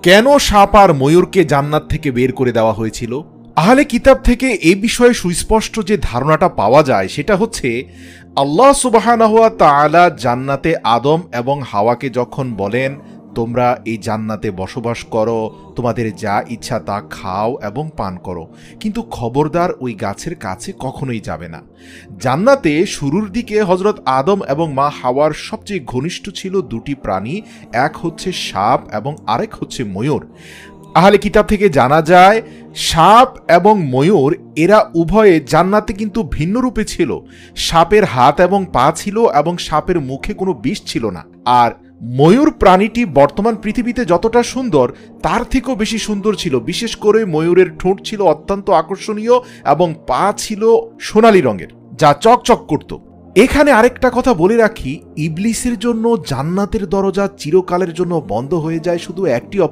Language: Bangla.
কেন সাপ আর ময়ূরকে জান্নাত থেকে বের করে দেওয়া হয়েছিল? আহলে কিতাব থেকে এ বিষয়ে সুস্পষ্ট যে ধারণাটা পাওয়া যায় সেটা হচ্ছে, আল্লাহ সুবহানাহু ওয়া তাআলা জান্নাতে আদম এবং হাওয়াকে যখন বলেন তোমরা এই জান্নাতে বসবাস করো, তোমাদের যা ইচ্ছা তা খাও এবং পান করো, কিন্তু খবরদার ওই গাছের কাছে কখনোই যাবে না। জান্নাতে শুরুর দিকে হযরত আদম এবং মা হাওয়ার সবচেয়ে ঘনিষ্ঠ ছিল দুটি প্রাণী, এক হচ্ছে সাপ এবং আরেক হচ্ছে ময়ূর। আহলে কিতাব থেকে জানা যায় সাপ এবং ময়ূর এরা উভয়ে জান্নাতে কিন্তু ভিন্ন রূপে ছিল। সাপের হাত এবং পা ছিল এবং সাপের মুখে কোনো বিষ ছিল না। আর ময়ূর প্রাণীটি বর্তমান পৃথিবীতে যতটা সুন্দর তার থেকেও বেশি সুন্দর ছিল। বিশেষ করে ময়ূরের ঠোঁট ছিল অত্যন্ত আকর্ষণীয় এবং পা ছিল সোনালী রঙের, যা চকচক করত। এখানে আরেকটা কথা বলে রাখি, ইবলিসের জন্য জান্নাতের দরজা চিরকালের জন্য বন্ধ হয়ে যায় শুধু একটি